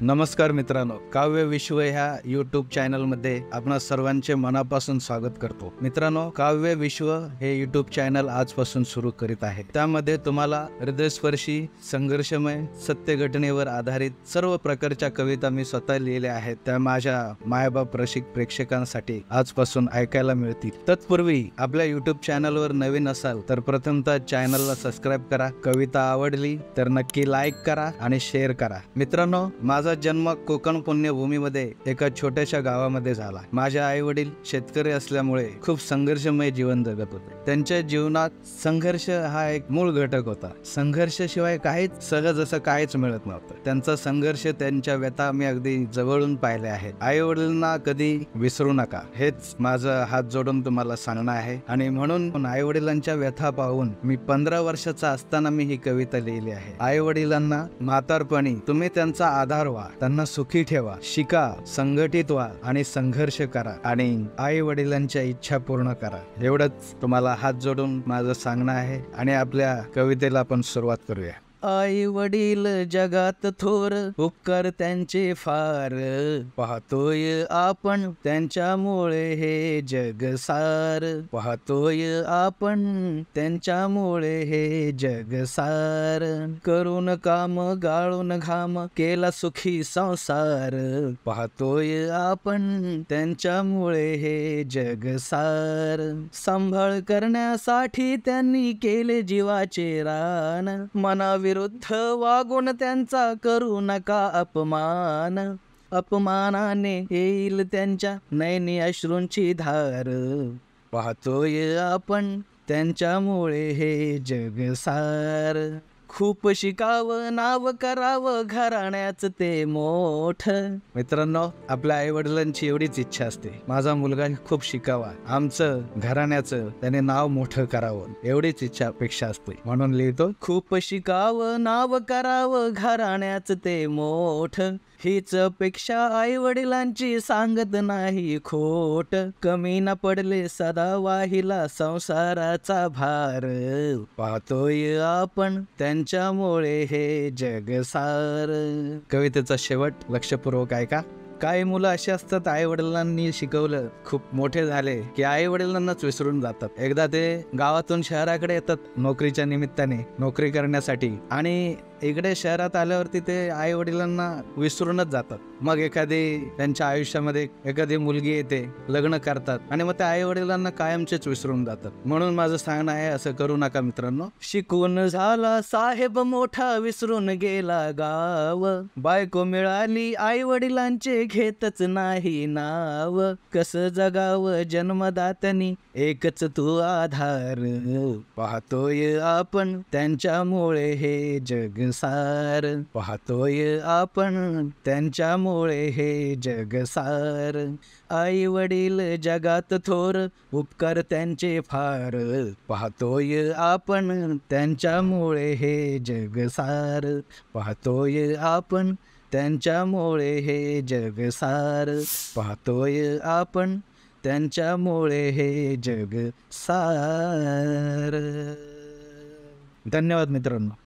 नमस्कार मित्रांनो, काव्य विश्व ह्या यूट्यूब चॅनलमध्ये आपणा सर्वांचे मनापासून स्वागत करतो। मित्रांनो, काव्य विश्व हे यूट्यूब चॅनल आजपासून सुरू करीत आहे। त्यामध्ये तुम्हाला हृदयस्पर्शी, संघर्षमय, सत्य घटनेवर आधारित सर्व प्रकारच्या कविता मी स्वतः लिहिल्या आहेत। त्या माझ्या मायबाप रसिक प्रेक्षकांसाठी आजपासून ऐकायला मिळतील। तत्पूर्वी आपल्या यूट्यूब चॅनलवर नवीन असाल तर प्रथमतः चॅनलला सबस्क्राइब करा। कविता आवडली तर नक्की लाईक करा आणि शेअर करा। मित्रांनो, माझा जन्म कोकण पुण्यभूमीमध्ये एका छोट्याशा गावामध्ये झाला। माझे आई वडील शेतकरी असल्यामुळे खूप संघर्षमय जीवन जगत होते। त्यांच्या जीवनात संघर्ष हा एक मूळ घटक होता। संघर्षाशिवाय काहीच सहज असं काहीच मिळत नव्हतं। त्यांचा संघर्ष, त्यांच्या व्यथा मी अगदी जवळून पाहिले आहेत। आई वडिलांना कधी विसरू नका, हेच माझं हात जोडून तुम्हाला सांगणं आहे। आणि म्हणून आई वडिलांच्या व्यथा पाहून मी 15 वर्षाचा असताना मी ही कविता लिहिली आहे। आई वडिलांना म्हातारपणी तुम्ही त्यांचा आधार व्हा, त्यांना सुखी ठेवा, शिका, संघटित व्हा आणि संघर्ष करा आणि आई वडिलांच्या इच्छा पूर्ण करा। एवढंच तुम्हाला हात जोडून माझं सांगणं आहे आणि आपल्या कवितेला आपण सुरुवात करूया। आई वडील जगात थोर, उपकार त्यांचे फार, पाहतोय आपण त्यांच्यामुळे हे जग सार, पाहतोय आपण त्यांच्यामुळे हे जग सार, करून काम गाळून घाम केला सुखी संसार, पाहतोय आपण त्यांच्यामुळे हे जग सार, सांभाळ करण्यासाठी त्यांनी केले जीवाचे रान, मनाविरुद्ध वागून त्यांचा करू नका अपमान, अपमानाने येईल त्यांच्या नयनी अश्रूंची धार, पाहतोय आपण त्यांच्यामुळे हे जग सार, खूप शिकावं, नाव करावं, घराण्याच ते मोठ। मित्रांनो, आपल्या आई वडिलांची एवढीच इच्छा असते, माझा मुलगा खूप शिकावा, आमचं घराण्याचं त्याने नाव मोठं करावं, एवढीच इच्छा अपेक्षा असते। म्हणून लिहितो, खूप शिकावं, नाव करावं, घराण्याच ते मोठ, हीच अपेक्षा आई वडिलांची, सांगत नाही खोट, कमी न पडले सदा वाहिला संसाराचा भार, पाहतोय आपण त्यांच्यामुळे हे जग सार। कवितेचा शेवट लक्षपूर्वक ऐका। काही मुलं अशी असतात, आई वडिलांनी शिकवलं, खूप मोठे झाले की आई वडिलांनाच विसरून जातात। एकदा ते गावातून शहराकडे येतात नोकरीच्या निमित्ताने, नोकरी करण्यासाठी, आणि इकडे शहरात आल्यावरती ते आई वडिलांना विसरूनच जातात। मग त्यांच्या आयुष्यामध्ये एखादी मुलगी येते, लग्न करतात आणि मग त्या आई वडिलांना कायमचेच विसरून जातात। म्हणून माझं सांगणं आहे, असं करू नका मित्रांनो। शिकून झाला साहेब मोठा, विसरून गेला गाव, बायको मिळाली आई वडिलांचे घेतच नाही नाव, कसं जगावं जन्मदात्यानी एकच तू आधार, पाहतोय आपण त्यांच्यामुळे हे जग सार, पाहतोय आपण त्यांच्यामुळे हे जग सार, आई वडील जगात थोर, उपकार त्यांचे फार, पाहतोय आपण त्यांच्यामुळे हे जग सार, पाहतोय आपण त्यांच्यामुळे हे जग सार, पाहतोय आपण त्यांच्यामुळे हे जग सार। धन्यवाद मित्रांनो।